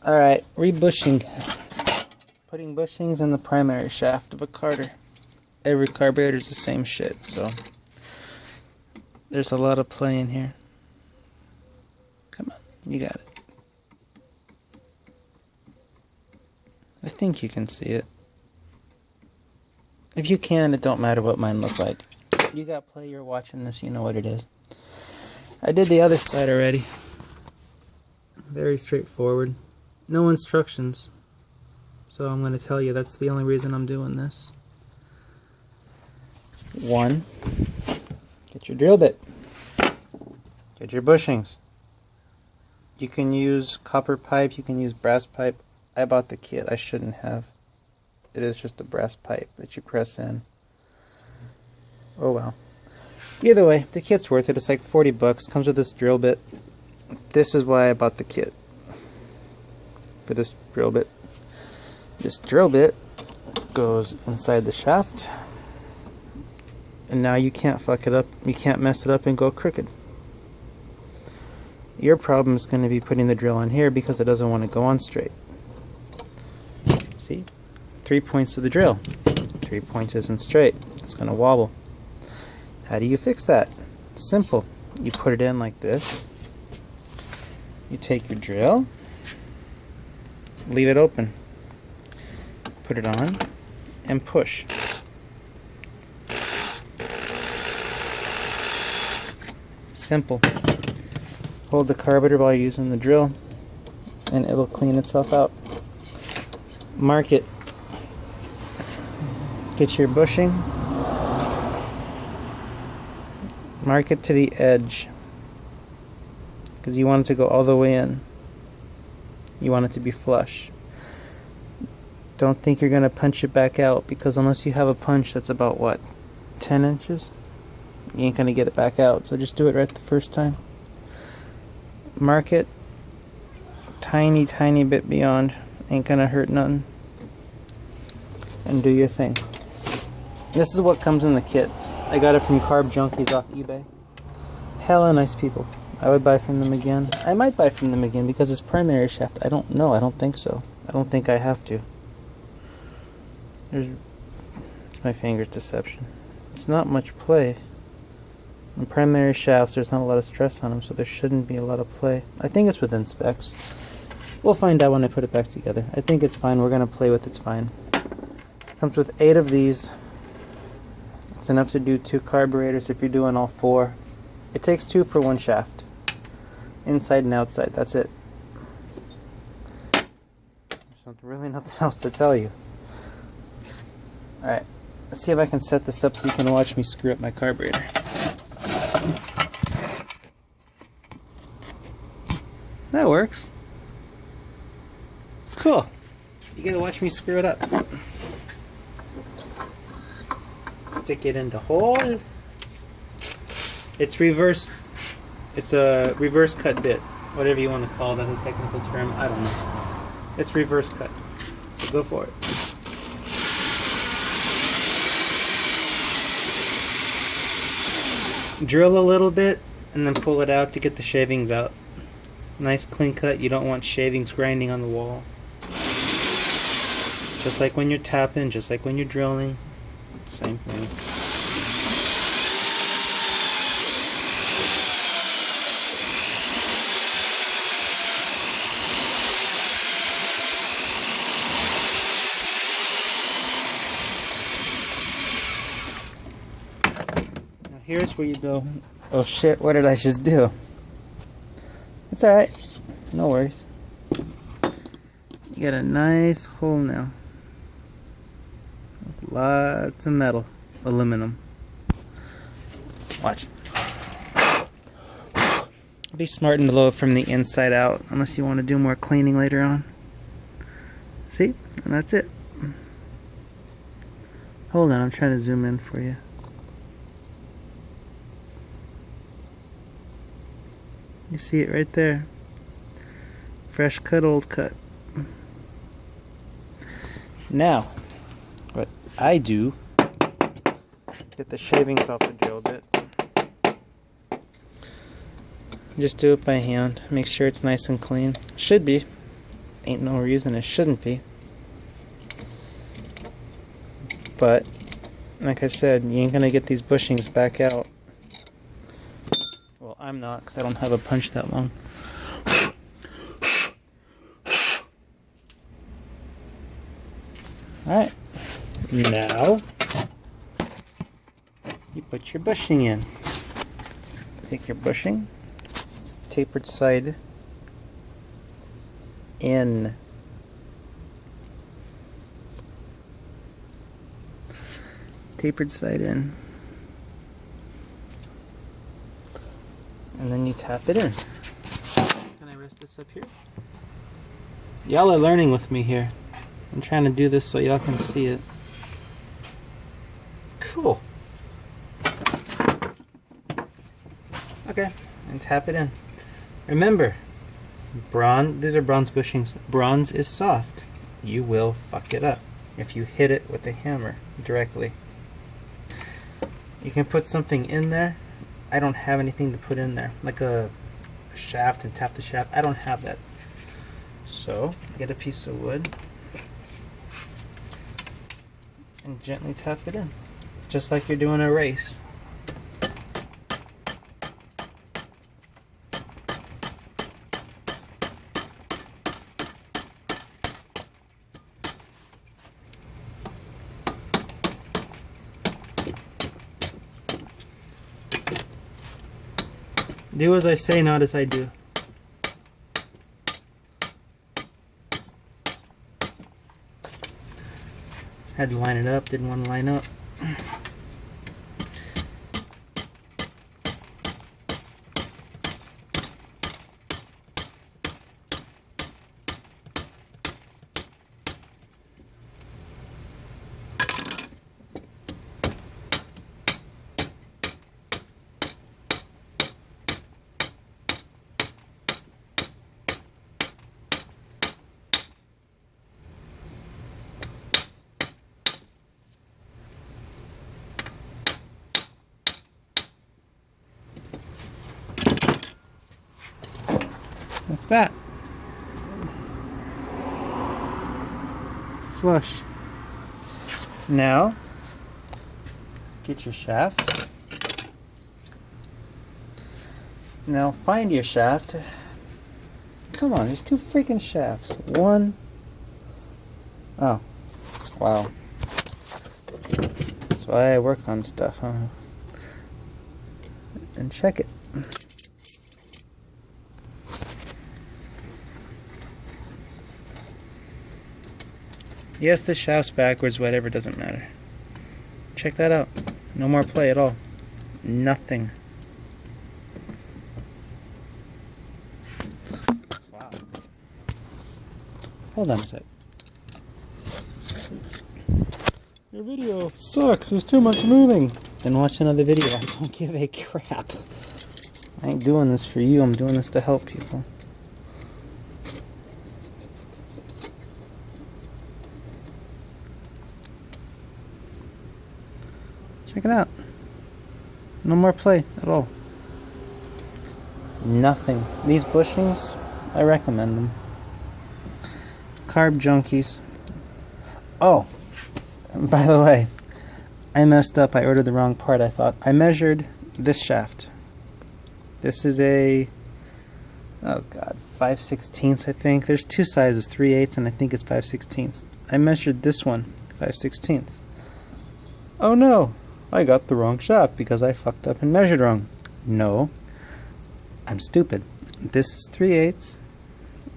Alright, rebushing. Putting bushings in the primary shaft of a carter. Every carburetor is the same shit, so there's a lot of play in here. Come on, you got it. I think you can see it. If you can, it don't matter what mine look like. You got play, you're watching this, you know what it is. I did the other side already. Very straightforward. No instructions. So I'm going to tell you that's the only reason I'm doing this. 1. Get your drill bit. Get your bushings. You can use copper pipe, you can use brass pipe. I bought the kit, I shouldn't have. It is just a brass pipe that you press in. Oh well. Either way, the kit's worth it. It's like 40 bucks. Comes with this drill bit. This is why I bought the kit. For this drill bit. This drill bit goes inside the shaft. And now you can't fuck it up. You can't mess it up and go crooked. Your problem is going to be putting the drill on here because it doesn't want to go on straight. See? 3 points to the drill. 3 points isn't straight. It's going to wobble. How do you fix that? Simple. You put it in like this. You take your drill. Leave it open. Put it on and push. Simple. Hold the carburetor while you're using the drill and it'll clean itself out. Mark it. Get your bushing. Mark it to the edge because you want it to go all the way in. You want it to be flush. Don't think you're going to punch it back out because unless you have a punch that's about what, 10 inches? You ain't going to get it back out, so just do it right the first time. Mark it tiny bit beyond. Ain't going to hurt nothing. And do your thing. This is what comes in the kit. I got it from Carb Junkies off eBay. Hella nice people. I would buy from them again. I might buy from them again because it's primary shaft. I don't know. I don't think so. I don't think I have to. There's my finger's deception. It's not much play. On primary shafts, there's not a lot of stress on them, so there shouldn't be a lot of play. I think it's within specs. We'll find out when I put it back together. I think it's fine. We're going to play with it's fine. Comes with 8 of these. It's enough to do 2 carburetors if you're doing all 4. It takes 2 for 1 shaft. Inside and outside. That's it. There's really nothing else to tell you. Alright. Let's see if I can set this up so you can watch me screw up my carburetor. That works. Cool. You gotta watch me screw it up. Stick it in the hole. It's reverse. It's a reverse cut bit. Whatever you want to call that, a technical term. I don't know. It's reverse cut. So go for it. Drill a little bit and then pull it out to get the shavings out. Nice clean cut. You don't want shavings grinding on the wall. Just like when you're tapping, just like when you're drilling. Same thing. Now here's where you go, oh shit, what did I just do? It's alright. No worries. You got a nice hole now. Lots of metal. Aluminum. Watch. Be smart and blow it from the inside out, unless you want to do more cleaning later on. See? And that's it. Hold on, I'm trying to zoom in for you. You see it right there. Fresh cut, old cut. Now, what I do, get the shavings off the drill bit. Just do it by hand. Make sure it's nice and clean. Should be. Ain't no reason it shouldn't be. But, like I said, you ain't gonna get these bushings back out. Well, I'm not, because I don't have a punch that long. Alright, now you put your bushing in. Take your bushing, tapered side in. Tapered side in. And then you tap it in. Can I rest this up here? Y'all are learning with me here. I'm trying to do this so y'all can see it. Cool. Okay, and tap it in. Remember, these are bronze bushings. Bronze is soft. You will fuck it up if you hit it with a hammer directly. You can put something in there. I don't have anything to put in there, like a shaft and tap the shaft. I don't have that. So, get a piece of wood and gently tap it in, just like you're doing a race. Do as I say, not as I do. Had to line it up, didn't want to line up. That's that. Flush. Now, get your shaft. Now find your shaft. Come on, there's two freaking shafts. One. Oh, wow. That's why I work on stuff, huh? And check it. Yes, the shaft's backwards, whatever, doesn't matter. Check that out. No more play at all. Nothing. Wow. Hold on a sec. Your video sucks. There's too much moving. Then watch another video. I don't give a crap. I ain't doing this for you. I'm doing this to help people. Check it out. No more play at all. Nothing. These bushings, I recommend them. Carb junkies. Oh, by the way, I messed up. I ordered the wrong part. I thought I measured this shaft. This is a, oh god, 5/16 I think. There's two sizes, 3/8 and I think it's 5/16. I measured this one 5/16. Oh no, I got the wrong shaft because I fucked up and measured wrong. No, I'm stupid. This is 3/8.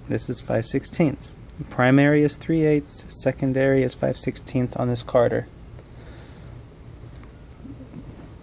This is 5/16. Primary is 3/8. Secondary is 5/16 on this carder.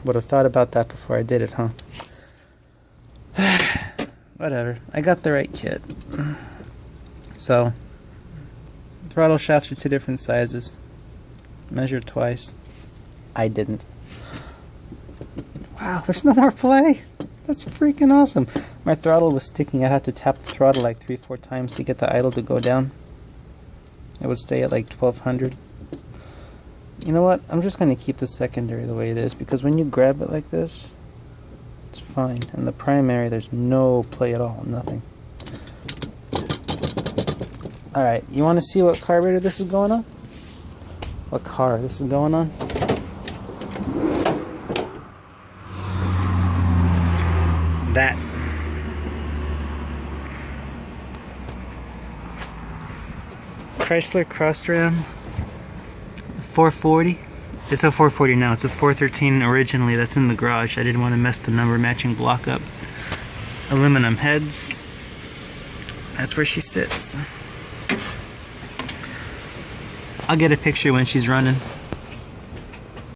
Would have thought about that before I did it, huh? Whatever. I got the right kit. So, throttle shafts are two different sizes. Measured twice. I didn't. Wow, there's no more play. That's freaking awesome. My throttle was sticking. I'd have to tap the throttle like 3-4 times to get the idle to go down. It would stay at like 1200. You know what? I'm just going to keep the secondary the way it is, because when you grab it like this, it's fine. And the primary, there's no play at all. Nothing. Alright, you want to see what carburetor this is going on? What car this is going on? That. Chrysler Cross Ram 440. It's a 440 now. It's a 413 originally. That's in the garage. I didn't want to mess the number matching block up. Aluminum heads. That's where she sits. I'll get a picture when she's running.